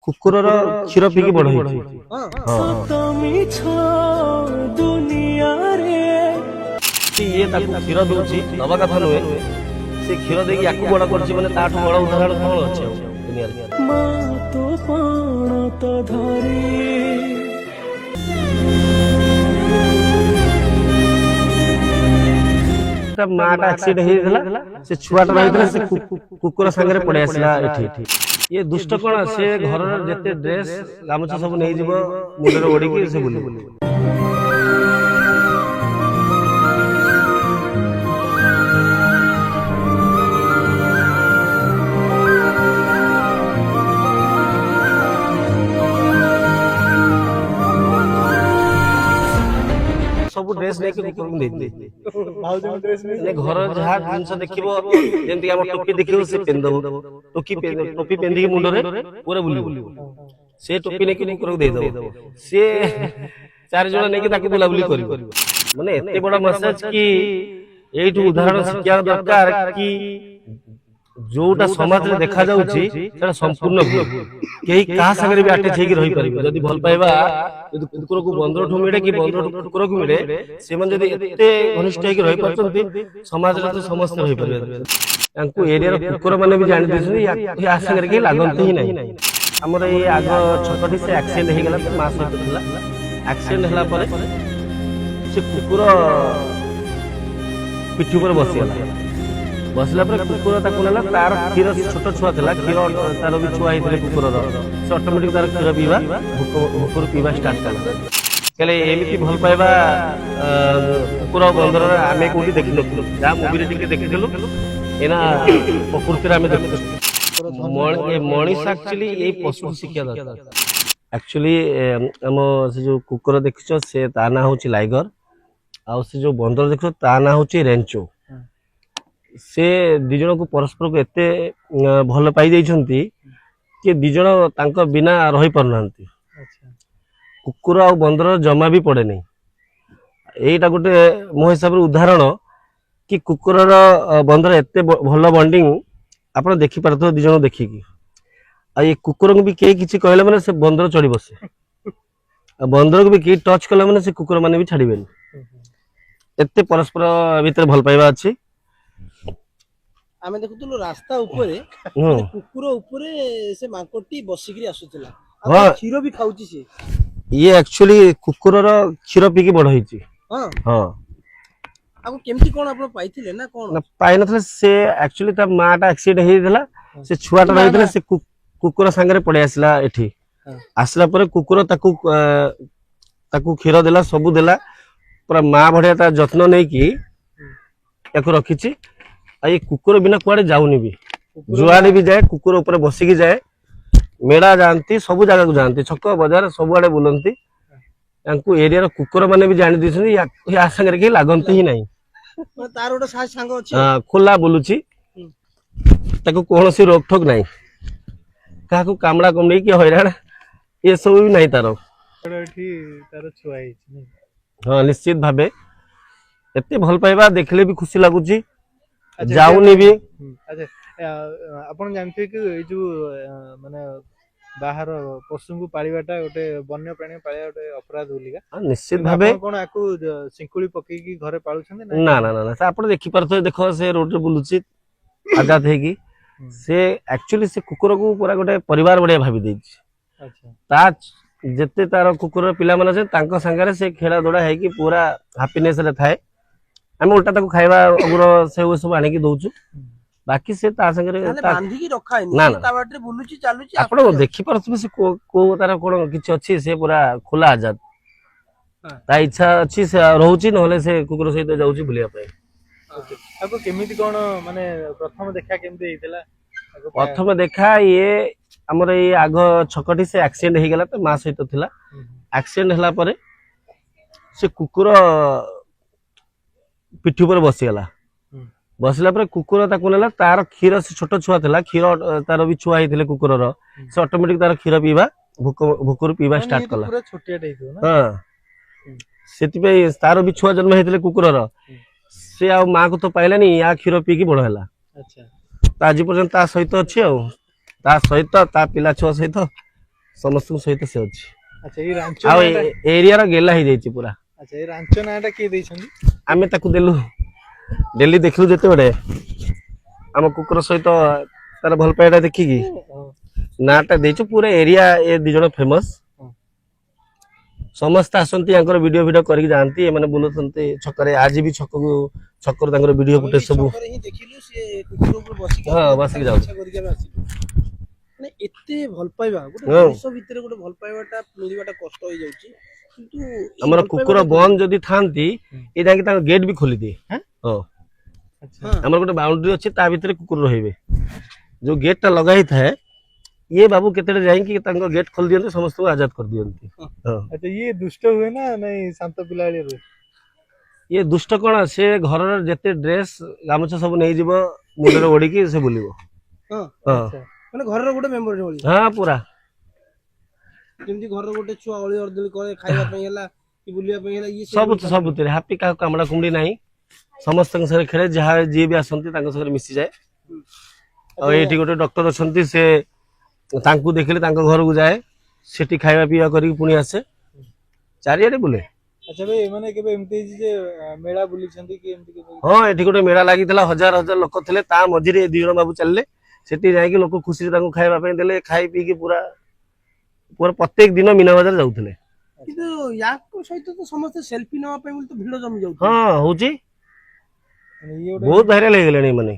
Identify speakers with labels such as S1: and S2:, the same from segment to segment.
S1: କୁକୁରର କ୍ଷୀର ପିଇକି ବଡ ହେଇଛି। ଇଏ ତାକୁ କ୍ଷୀର ଦଉଛି ଦବା କଥା ନୁହେଁ, ସେ କ୍ଷୀର ଦେଇକି ୟାକୁ ବଡ କରୁଛି ମାନେ ତାଠୁ ବଡ ଉଦାହରଣ କଣ ଅଛି ଆଉ ଦୁନିଆରେ। ମାଟା ଆକ୍ସିଡେଣ୍ଟ ହେଇଥିଲା, ସେ ଛୁଆଟା ରହିଥିଲା, ସେ କୁକୁର ସାଙ୍ଗରେ ପଳେଇ ଆସିଲା ଏଠି। ଇଏ ଦୁଷ୍ଟ କଣ, ସେ ଘରର ଯେତେ ଡ୍ରେସ ଗାମୁଛା ସବୁ ନେଇଯିବ ମୁଣ୍ଡରେ ଓଢିକି ସେ ବୁଲିବ। ସବୁ ଡ୍ରେସ ନେଇକି କୁକୁରକୁ ଦେଇଦିଏ। ଘର ଯାହା ଜିନିଷ ଦେଖିବ, ଯେମିତି ଆମ ଟୋପି ଦେଖିବ ସେ ପିନ୍ଧିଦବ, ଟୋପି ପିନ୍ଧିକି ମୁଣ୍ଡରେ ପୁରା ବୁଲିବ, ସେ ଟୋପି ନେଇକି କୁକୁରକୁ ଦେଇଦବ। ସିଏ 4 ଜଣ ନେଇକି ତାକୁ ବୁଲାବୁଲି କରିବ। ମାନେ ଏତେ ବଡ ମେସେଜ କି ଏଇଠୁ ଉଦାହରଣ ଶିଖିବା ଦରକାର କି ଯୋଉଟା ସମାଜରେ ଦେଖା ଯାଉଛି ସେଟା ସମ୍ପୂର୍ଣ୍ଣ ଭୁଲ। କେହି କାହା ସାଙ୍ଗରେ ବି ଆଟାଚ ହେଇକି ରହିପାରିବେ। ଯଦି ଭଲ ପାଇବା ଯଦି କୁକୁରକୁ ବନ୍ଦରଠୁ ମିଳେ କି ବନ୍ଦରଠୁ କୁକୁରକୁ ମିଳେ, ସେମାନେ ଯଦି ଏତେ ଘନିଷ୍ଠ ହେଇକି ରହିପାରୁଛନ୍ତି, ସମାଜରେ ତ ସମସ୍ତେ ରହିପାରିବେ। ତାଙ୍କୁ ଏରିଆର କୁକୁର ମାନେ ବି ଜାଣି ଦେଇଛନ୍ତି ୟା ସାଙ୍ଗରେ କେହି ଲାଗନ୍ତି ହିଁ ନାହିଁ। ଆମର ଏଇ ଆଗ ଛକଟି ସେ ଆକ୍ସିଡେଣ୍ଟ ହେଇଗଲା, ତ ମା ସହିତ ଥିଲା। ଆକ୍ସିଡେଣ୍ଟ ହେଲା ପରେ ସେ କୁକୁର ପିଠି ଉପରେ ବସିଲା ପରେ କୁକୁର ତାକୁ ନେଲା, ତାର କ୍ଷୀର ଛୋଟ ଛୁଆ ଥିଲା, କ୍ଷୀର ତାର ବି ଛୁଆ ହେଇଥିଲେ କୁକୁରର, ସେ ଅଟୋମେଟିକ ତାର କ୍ଷୀର ପିଇବା ଭୋକରୁ ପିଇବା ଷ୍ଟାର୍ଟ କଲା। ହେଲେ ଏମିତି ଭଲ ପାଇବା କୁକୁର ବନ୍ଦରରେ ଆମେ କୋଉଠି ଦେଖିନଥିଲୁ, ଯାହା ମୁଭିରେ ଟିକେ ଦେଖିଥିଲୁ, ଏନା ପ୍ରକୃତିରେ ଆମେ ଦେଖୁଛୁ। ମଣିଷ ଆକ୍ଚୁଆଲି ଏଇ ପଶୁ ଶିକ୍ଷା ଦରକାର। ଆକ୍ଚୁଆଲି ଆମ ସେ ଯୋଉ କୁକୁର ଦେଖିଛ, ସେ ତା ନାଁ ହଉଛି ଲାଇଗର, ଆଉ ସେ ଯୋଉ ବନ୍ଦର ଦେଖିଛ ତା ନାଁ ହଉଛି ରେଞ୍ଚୋ। ସେ ଦି ଜଣକୁ ପରସ୍ପରକୁ ଏତେ ଭଲ ପାଇ ଯାଇଛନ୍ତି କି ଦି ଜଣ ତାଙ୍କ ବିନା ରହି ପାରୁନାହାନ୍ତି। କୁକୁର ଆଉ ବନ୍ଦର ଜମା ବି ପଡେନି। ଏଇଟା ଗୋଟେ ମୋ ହିସାବରେ ଉଦାହରଣ କି କୁକୁରର ବନ୍ଦର ଏତେ ଭଲ ବଣ୍ଡିଙ୍ଗ ଆପଣ ଦେଖିପାରୁଥିବ ଦି ଜଣ ଦେଖିକି। ଆଉ ଏ କୁକୁରଙ୍କୁ ବି କେହି କିଛି କହିଲେ ମାନେ ସେ ବନ୍ଦର ଚଢି ବସେ, ଆଉ ବନ୍ଦରକୁ ବି କେହି ଟଚ୍ କଲେ ମାନେ ସେ କୁକୁର ମାନେ ବି ଛାଡିବେନି। ଏତେ ପରସ୍ପର ଭିତରେ ଭଲ ପାଇବା ଅଛି।
S2: ଆମେ ଦେଖୁଥିଲୁ ରାସ୍ତା ଉପରେ କୁକୁର ଉପରେ ସେ ମାଙ୍କଡଟି ବସିକିରି ଆସୁଥିଲା, କ୍ଷୀର ବି ଖାଉଛି ସିଏ।
S1: ଇଏ ଆକ୍ଚୁଆଲି କୁକୁରର କ୍ଷୀର ପିଇକି ବଡ ହେଇଛି। ହଁ,
S2: ଆଉ କେମିତି କଣ ଆପଣ ପାଇଥିଲେ ନା କଣ?
S1: ପାଇନଥିଲେ, ସେ ଆକ୍ଚୁଆଲି ତା ମାଟା ଆକ୍ସିଡେଣ୍ଟ ହେଇଥିଲା, ସେ ଛୁଆଟା ରହିଥିଲା, ସେ କୁକୁର ସାଙ୍ଗରେ ପଳେଇ ଆସିଲା ଏଠି। ଆସିଲା ପରେ କୁକୁର ତାକୁ କ୍ଷୀର ଦେଲା, ସବୁ ଦେଲା, ପୁରା ମା ଭଳିଆ ତା ଯତ୍ନ ନେଇକି ତାକୁ ରଖିଛି। ଆଉ ଏ କୁକୁର ବିନା କୁଆଡେ ଯାଉନି ବି, ଯୁଆଡେ ବି ଯାଏ କୁକୁର ଉପରେ ବସିକି ଯାଏ। ମେଳା ଯାଆନ୍ତି, ସବୁ ଜାଗାକୁ ଯାଆନ୍ତି, ଛକ ବଜାର ସବୁଆଡେ ବୁଲନ୍ତି। ତାଙ୍କୁ ଏରିଆର କୁକୁର ମାନେ ବି ଜାଣି ଦେଇଛନ୍ତି ୟା ସାଙ୍ଗରେ କେହି ଲାଗନ୍ତି ହିଁ ନାହିଁ।
S2: ତାର ଗୋଟେ ସାଙ୍ଗ ଅଛି,
S1: ଖୋଲା ବୁଲୁଛି, ତାକୁ କୌଣସି ରୋକଠୋକ ନାହିଁ, କାହାକୁ କାମୁଡା କାମୁଡି କି ହଇରାଣ ଏସବୁ ବି ନାହିଁ ତାର। ହଁ, ନିଶ୍ଚିତ ଭାବେ ଏତେ ଭଲ ପାଇବା ଦେଖିଲେ ବି ଖୁସି ଲାଗୁଛି, ଯାଉନି ବି।
S3: ଆପଣ ଜାଣିଥିବେ କି ଏଇ ଯୋଉ ମାନେ ବାହାର ପଶୁଙ୍କୁ ପାଳିବାଟା ଗୋଟେ ବନ୍ୟ ପ୍ରାଣୀ ପାଳିବା ଗୋଟେ ଅପରାଧ ବୋଲିକା।
S1: ନିଶ୍ଚିତ ଭାବେ
S3: କଣ ଆକୁ ଶିଙ୍କୁଳି ପକେଇକି ଘରେ ପାଳୁଛନ୍ତି?
S1: ନା ନା ନା, ଆପଣ ଦେଖିପାରୁଥିବେ, ଦେଖ ସେ ରୋଡରେ ବୁଲୁଛି ଆଜାଦ ହେଇକି। ସେ ଆକ୍ଚୁଆଲି ସେ କୁକୁରକୁ ପୁରା ଗୋଟେ ପରିବାର ଭଳିଆ ଭାବି ଦେଇଛି। ତା ଯେତେ ତାର କୁକୁରର ପିଲାମାନେ ଅଛନ୍ତି ତାଙ୍କ ସାଙ୍ଗରେ ସେ ଖେଳା ଦୋଡା ହେଇକି ପୁରା ହାପିନେସ ରେ ଥାଏ। ଆମେ ଓଲଟା ତାକୁ ଖାଇବା ଅଗୁର ସେଉ ସବୁ ଆଣିକି ଦଉଛୁ, ବାକି ସେ ତା ସାଙ୍ଗରେ ଆପଣ ଦେଖିପାରୁଥିବେ ସେ କୋଉ ତାର କଣ କିଛି ଅଛି, ସେ ପୁରା ଖୋଲା ଆଜାଦ। ତା ଇଚ୍ଛା ଅଛି ସେ ରହୁଛି, ନହେଲେ ସେ କୁକୁର ସହିତ ଯାଉଛି ବୁଲିବା ପାଇଁ।
S3: କେମିତି କଣ ମାନେ ପ୍ରଥମ ଦେଖା କେମିତି ହେଇଥିଲା?
S1: ପ୍ରଥମ ଦେଖା ଇଏ ଆମର ଏଇ ଆଗ ଛକଟି ସେ ଆକ୍ସିଡେଣ୍ଟ ହେଇଗଲା, ତ ମା ସହିତ ଥିଲା। ଆକ୍ସିଡେଣ୍ଟ ହେଲା ପରେ ସେ କୁକୁର ପିଠି ଉପରେ ବସିଲା ପରେ କୁକୁର ତାକୁ ନେଲା, ତାର କ୍ଷୀର, ସେ ଛୋଟ ଛୁଆ ଥିଲା, କ୍ଷୀର ତାର ବି ଛୁଆ ହେଇଥିଲେ କୁକୁରର, ସେ ଅଟୋମେଟିକ ତାର କ୍ଷୀର ପିଇବା ଭୋକରୁ ପିଇବା ଷ୍ଟାର୍ଟ କଲା। ହଁ, ସେଥିପାଇଁ ତାର ବି ଛୁଆ ଜନ୍ମ ହେଇଥିଲେ କୁକୁରର, ସେ ଆଉ ମାକୁ ତ ପାଇଲାନି, ୟା କ୍ଷୀର ପିଇକି ବଡ ହେଲା। ଆଜି ପର୍ଯ୍ୟନ୍ତ ତା ସହିତ ଅଛି, ଆଉ ତା ସହିତ ତା ପିଲା ଛୁଆ ସହିତ ସମସ୍ତଙ୍କ ସହିତ ସେ ଅଛି।
S3: ଆଚ୍ଛା ଏଇ ରାଞ୍ଚ
S1: ଆଉ
S3: ନାଁଟା
S1: ଏରିଆର ଗେଲା ହେଇଯାଇଛି ପୁରା।
S3: ଆଚ୍ଛା ଏଇ ରାଞ୍ଚ ନାଁଟା କିଏ ଦେଇଛନ୍ତି?
S1: ଆମେ ତାକୁ ଦେଲୁ ଡେଲି ଦେଖିଲୁ ଯେତେବେଳେ ଆମ କୁକୁର ସହିତ ତାର ଭଲ ପାଇବାଟା ଦେଖିକି
S3: ଓହୋ।
S1: ନାଁଟା ଦେଇଛୁ। ପୁରା ଏରିଆ ଏ ଦି ଜଣ ଫେମସ। ସମସ୍ତେ ଆସନ୍ତି ୟାଙ୍କର ଭିଡିଓ କରିକି ଯାଆନ୍ତି। ଏମାନେ ବୁଲୁଛନ୍ତି ଛକରେ। ଆଜି ବି ଛକରୁ ତାଙ୍କର ଭିଡିଓ
S2: ଆମେ
S1: ଫୁଟେଜ
S2: ବି
S1: ସବୁ
S2: ଛକରେ ହିଁ ଦେଖିଲୁ ସେ କୁକୁର ଉପରେ ବସିକି
S1: ହଁ,
S2: ଆସିଲେ,
S1: ବସିକି
S2: ତାକୁ
S1: ଯାଉଛି।
S2: ଇଚ୍ଛା କରିକି ଆମେ ଆସିଲୁ। ମାନେ ଏତେ ଭଲ ପାଇବା ଗୋଟେ
S1: ହଁ।
S2: ମଣିଷ ଭିତରେ ଗୋଟେ ଭଲ ପାଇବାଟା ମିଳିବାଟା କଷ୍ଟ ହେଇଯାଉଛି, କିନ୍ତୁ ଏଇ
S1: ଆମର
S2: ଭଲ
S1: କୁକୁର
S2: ପାଇବାଟା
S1: ବନ୍ଦ ଯଦି ଥାନ୍ତି ଏ ଯାଇକି ତାଙ୍କ ଗେଟ୍ ବି ଖୋଲିଦିଏ। ହଁ,
S3: ଆଚ୍ଛା
S2: ହଁ
S1: ଆମର ଗୋଟେ ବାଉଣ୍ଡ୍ରି ଅଛି, ତା ଭିତରେ କୁକୁର ରହିବେ। ଯୋଉ ଗେଟ୍ ଟା ଲଗା ହେଇଥାଏ ଇଏ ବାବୁ କେତେବେଳେ ଯାଇକି ତାଙ୍କ ଗେଟ୍ ଖୋଲି ଦିଅନ୍ତି, ସମସ୍ତଙ୍କୁ ଆଜାଦ କରିଦିଅନ୍ତି। ହଁ,
S3: ଆଚ୍ଛା ଇଏ ଦୁଷ୍ଟ ହୁଏ ନା ନାଇଁ ଶାନ୍ତ ପିଲା ଭଳିଆ ରୁହେ?
S1: ଇଏ ଦୁଷ୍ଟ କଣ, ସେ ଘରର ଯେତେ ଡ୍ରେସ୍ ଗାମୁଛା ସବୁ ନେଇଯିବ ମୁଣ୍ଡରେ ଓଢିକି ସେ ବୁଲିବ।
S2: ହଁ
S1: ହଁ
S3: ଆଚ୍ଛା
S2: ମାନେ ଘରର ଗୋଟେ ମେମ୍ବର ଭଳି,
S1: ହଁ ପୁରା।
S2: ଯେମିତି ଘରର ଗୋଟେ ଛୁଆ ଅଳି ଅର୍ଦଳି କରେ, ଖାଇବା ପାଇଁ ହେଲା କି ବୁଲିବା ପାଇଁ ହେଲା, ଇଏ
S1: ସବୁଥିରେ ହାପି, କାହାକୁ କାମୁଡା କୁମୁଡି ନାହିଁ। ସମସ୍ତଙ୍କ ସାଙ୍ଗରେ ଖେଳେ, ଯାହା ଯିଏ ବି ଆସନ୍ତି ତାଙ୍କ ସାଙ୍ଗରେ ମିଶିଯାଏ। ଆଉ ଏଇଠି ଗୋଟେ ଡକ୍ଟର ଅଛନ୍ତି, ସେ ତାଙ୍କୁ ଦେଖିଲେ ତାଙ୍କ ଘରକୁ ଯାଏ, ସେଠି ଖାଇବା ପିଇବା କରିକି ପୁଣି ଆସେ, ଚାରିଆଡେ ବୁଲେ।
S3: ଆଚ୍ଛା ଭାଇ ଏମାନେ କେବେ ଏମିତି ହେଇଛି ଯେ ମେଳା ବୁଲିଛନ୍ତି କି ଏମିତି କେବେ?
S1: ହଁ, ଏଠି ଗୋଟେ ମେଳା ଲାଗିଥିଲା, ହଜାର ହଜାର ଲୋକ ଥିଲେ, ତା ମଝିରେ ଏ ଦି ଜଣ ବାବୁ ଚାଲିଲେ। ସେଠି ଯାଇକି ଲୋକ ଖୁସିରେ ତାଙ୍କୁ ଖାଇବା ପାଇଁ ଦେଲେ, ଖାଇ ପିଇକି ପୁରା ପୁରା ପ୍ରତ୍ୟେକ ଦିନ ମୀନା ବଜାର ଯାଉଥିଲେ।
S2: କିନ୍ତୁ ୟାଙ୍କ ସହିତ ତ ସମସ୍ତେ ସେଲ୍ଫି ନେବା ପାଇଁ ବୋଲି ତ ଭିଡ ଜମି ଯାଉଛି।
S1: ହଁ, ହଉଛି,
S3: ମାନେ ଇଏ ଗୋଟେ
S1: ବହୁତ ଭାଇରାଲ ହେଇଗଲେଣି ଏମାନେ।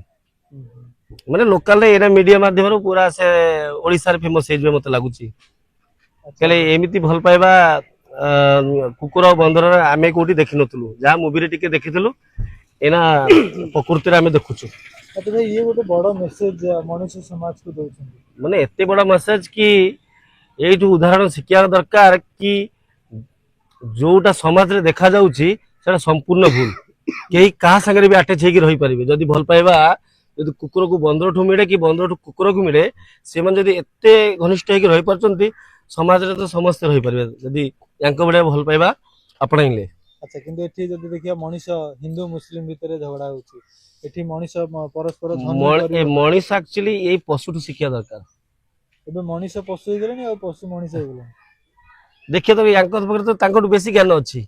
S1: ମାନେ ଲୋକାଲରେ ଏଇଟା ମିଡିଆ ମାଧ୍ୟମରୁ ପୁରା ସେ ଓଡିଶାରେ ଫେମସ ହେଇଯିବ ମତେ ଲାଗୁଛି। ହେଲେ ଏମିତି ଭଲ ପାଇବା କୁକୁର ବନ୍ଦରରେ ଆମେ କୋଉଠି ଦେଖିନଥିଲୁ। ଯାହା ମୁଭିରେ ଟିକେ ଦେଖିଥିଲୁ, ଏଇନା ପ୍ରକୃତିରେ ଆମେ ଦେଖୁଛୁ।
S3: ଆଚ୍ଛା ଭାଇ ଇଏ ଗୋଟେ ବଡ ମେସେଜ ମଣିଷ ସମାଜକୁ ଦଉଛନ୍ତି।
S1: ମାନେ ଏତେ ବଡ ମେସେଜ କି ଏଇଠୁ ଉଦାହରଣ ଶିଖିବା ଦରକାର କି ଯୋଉଟା ସମାଜରେ ଦେଖାଯାଉଛି ସେଟା ସମ୍ପୂର୍ଣ୍ଣ ଭୁଲ। କେହି କାହା ସାଙ୍ଗରେ ବି ଆଟାଚ ହେଇକି ରହିପାରିବେ। ଯଦି ଭଲ ପାଇବା ଯଦି କୁକୁରକୁ ବନ୍ଦରଠୁ ମିଳେ କି ବନ୍ଦରଠୁ କୁକୁରକୁ ମିଳେ, ସେମାନେ ଯଦି ଏତେ ଘନିଷ୍ଠ ହେଇକି ରହିପାରୁଛନ୍ତି, ସମାଜରେ ତ ସମସ୍ତେ ରହିପାରିବେ ଯଦି ୟାଙ୍କ ଭଳିଆ ଭଲ ପାଇବା ଆପଣେଇଲେ।
S3: ଆଚ୍ଛା କିନ୍ତୁ ଏଠି ଯଦି ଦେଖିବା ମଣିଷ ହିନ୍ଦୁ ମୁସଲିମ ଭିତରେ ଝଗଡା ହଉଛି, ଏଠି ମଣିଷ ପରସ୍ପର ଧନୀ ଗରିବ।
S1: ମଣିଷ ଆକ୍ଚୁଆଲି ଏଇ ପଶୁଠୁ ଶିଖିବା ଦରକାର।
S3: ଏବେ ମଣିଷ ପଶୁ ହେଇଗଲେଣି ଆଉ ପଶୁ ମଣିଷ ହେଇଗଲେଣି।
S1: ଦେଖିବା ତ ୟାଙ୍କ ପାଖରେ ତ ତାଙ୍କଠୁ ବେଶୀ ଜ୍ଞାନ ଅଛି।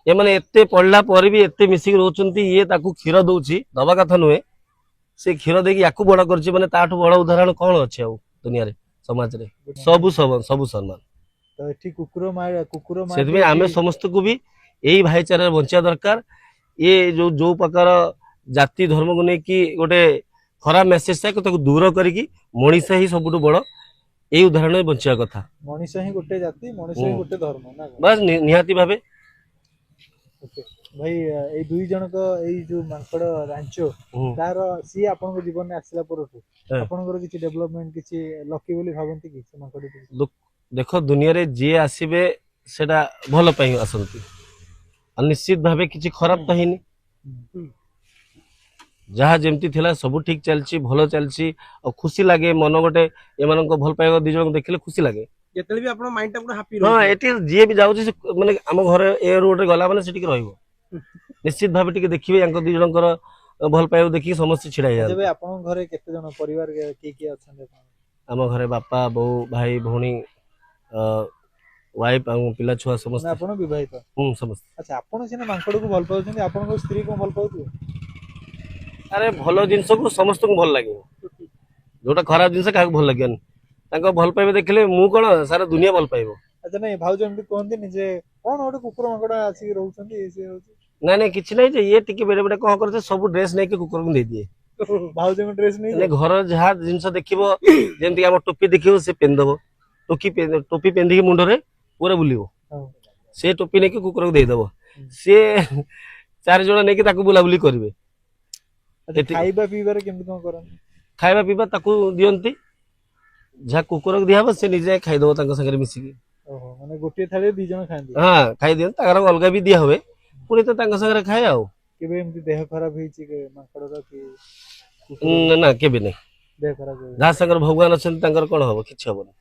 S1: ଏମାନେ ଏତେ ପଢିଲା ପରେ ବି ଏତେ ମିଶିକି ରହୁଛନ୍ତି। ଇଏ ତାକୁ କ୍ଷୀର ଦଉଛି, ଦବା କଥା ନୁହେଁ, ସେ କ୍ଷୀର ଦେଇକି ୟାକୁ ବଡ କରିଛି, ମାନେ ତାଠୁ ବଡ ଉଦାହରଣ କଣ ଅଛି ଆଉ ଦୁନିଆରେ ସମାଜରେ? ସବୁ ସମାନ।
S3: ତ ଏଠି କୁକୁର ମାଟି
S1: ସେଥିପାଇଁ ଆମେ ସମସ୍ତଙ୍କୁ ବି ଏଇ ଭାଇଚାରାରେ ବଞ୍ଚିବା ଦରକାର। ଇଏ ଯୋଉ ପ୍ରକାର ଜାତି ଧର୍ମକୁ ନେଇକି ଗୋଟେ ଖରାପ ମେସେଜ ଥାଏ, ତାକୁ ଦୂର କରିକି ମଣିଷ ହିଁ ସବୁଠୁ ବଡ, ଏଇ ଉଦାହରଣରେ ବଞ୍ଚିବା କଥା।
S3: ମଣିଷ ହିଁ ଗୋଟେ ଜାତି, ମଣିଷ ହିଁ ଗୋଟେ ଧର୍ମ ନା କଣ?
S1: ବାସ୍ ନିହାତି ଭାବେ।
S3: ଓକେ ଭାଇ ଏଇ ଦୁଇ ଜଣଙ୍କ ଏଇ ଯୋଉ ମାଙ୍କଡ ରାଞ୍ଚୋ, ତାର ସିଏ ଆପଣଙ୍କ ଜୀବନରେ ଆସିଲା ପରଠୁ ଆପଣଙ୍କର କିଛି ଡେଭଲପମେଣ୍ଟ କିଛି ଲକି ବୋଲି ଭାବନ୍ତି କି ସେ ମାଙ୍କଡ?
S1: ଦେଖ ଦୁନିଆରେ ଯିଏ ଆସିବେ ସେଟା ଭଲ ପାଇଁ ଆସନ୍ତି, ଆଉ ନିଶ୍ଚିତ ଭାବେ କିଛି ଖରାପ ତ ହେଇନି। ଯାହା ଯେମିତି ଥିଲା ସବୁ ଠିକ ଚାଲିଛି, ଭଲ ଚାଲିଛି, ଆଉ ଖୁସି ଲାଗେ ମନ ଗୋଟେ ଏମାନଙ୍କ ଭଲ ପାଇବା ଦି ଜଣଙ୍କୁ ଦେଖିଲେ ଖୁସି ଲାଗେ।
S2: ଯେତେବେଳେ ବି ଆପଣ ମାଇଣ୍ଡ ଟା ପୁରା ହାପି
S1: ହଁ,
S2: ରହୁଛି।
S1: ଏଠି ଯିଏ ବି ଯାଉଛି ମାନେ ଆମ ଘରେ ଏ ରୋଡରେ ଗଲା ମାନେ ସେ ଟିକେ ରହିବ, ନିଶ୍ଚିତ ଭାବେ ଟିକେ ଦେଖିବେ ୟାଙ୍କ ଦି ଜଣଙ୍କର ଭଲ ପାଇବା ଦେଖିକି ସମସ୍ତେ ଛିଡା ହେଇଯାନ୍ତି।
S3: ଆପଣଙ୍କ ଘରେ କେତେ ଜଣ ପରିବାର କିଏ କିଏ ଅଛନ୍ତି?
S1: ଆମ ଘରେ ବାପା, ବୋଉ, ଭାଇ, ଭଉଣୀ, ୱାଇଫ ଆଉ ପିଲା ଛୁଆ ସମସ୍ତେ।
S3: ଆପଣ ବିବାହିତ?
S1: ସମସ୍ତେ।
S3: ଆଚ୍ଛା ଆପଣ ସିନା ମାଙ୍କଡକୁ ଭଲ ପାଉଛନ୍ତି, ଆପଣଙ୍କ ସ୍ତ୍ରୀ କଣ ଭଲ ପାଉଥିବେ?
S1: ଆରେ ଭଲ ଜିନିଷକୁ ସମସ୍ତଙ୍କୁ ଭଲ ଲାଗିବ, ଯୋଉଟା ଖରାପ ଜିନିଷ କାହାକୁ ଭଲ ଲାଗିବନି। ତାଙ୍କ ଭଲ ପାଇବା ଦେଖିଲେ ମୁଁ କଣ ସାରା ଦୁନିଆ ଭଲ ପାଇବ।
S3: ଆଚ୍ଛା ନାଇଁ ଭାଉଜ ଏମିତି କୁହନ୍ତିନି ଯେ କଣ ଗୋଟେ କୁକୁର ମାଙ୍କଡ ଆସିକି ରହୁଛନ୍ତି ସିଏ ହଉଛି?
S1: ନାଇଁ କିଛି ନାହିଁ ଯେ ଇଏ ଟିକେ ବେଳେ ବେଳେ କଣ କରୁছে ସବୁ ଡ୍ରେସ ନେଇକି କୁକୁରକୁ ଦେଇଦିଏ।
S3: ଭାଉଜଙ୍କ ଡ୍ରେସ ନେଇଯାଏ?
S1: ଘର ଯାହା ଜିନିଷ ଦେଖିବ, ଯେମିତି ଆମ ଟୋପି ଦେଖିବ ସେ ପିନ୍ଧିଦବ, ଟୋପି ପିନ୍ଧିକି ମୁଣ୍ଡରେ ପୁରା ବୁଲିବ, ସେ ଟୋପି ନେଇକି କୁକୁରକୁ ଦେଇଦବ, ସିଏ 4 ଜଣ ନେଇକି ତାକୁ ବୁଲାବୁଲି କରିବେ।
S3: ଖାଇବା ପିଇବାରେ କେମିତି କଣ କରନ୍ତି?
S1: ଖାଇବା ପିଇବା ତାକୁ ଦିଅନ୍ତି, ଯାହା କୁକୁରକୁ ଦିଆହବ ସେ ନିଜେ ଖାଇଦବ ତାଙ୍କ ସାଙ୍ଗରେ ମିଶିକି।
S3: ଓହୋ ମାନେ ଗୋଟିଏ ଥାଳିରେ 2 ଜଣ ଖାଆନ୍ତି?
S1: ହଁ ଖାଇଦିଅନ୍ତି, ତାଙ୍କର ଅଲଗା ବି ଦିଆ ହୁଏ, ପୁଣି ତ ତାଙ୍କ ସାଙ୍ଗରେ ଖାଏ ଆଉ।
S3: କେବେ ଏମିତି ଦେହ ଖରାପ ହେଇଛି ମାଙ୍କଡର କି?
S1: ନା କେବେ ନାହିଁ,
S3: ଦେହ ଖରାପ
S1: ଯାହା ସାଙ୍ଗରେ ଭଗବାନ ଅଛନ୍ତି ତାଙ୍କର କଣ ହବ, କିଛି ହବନି।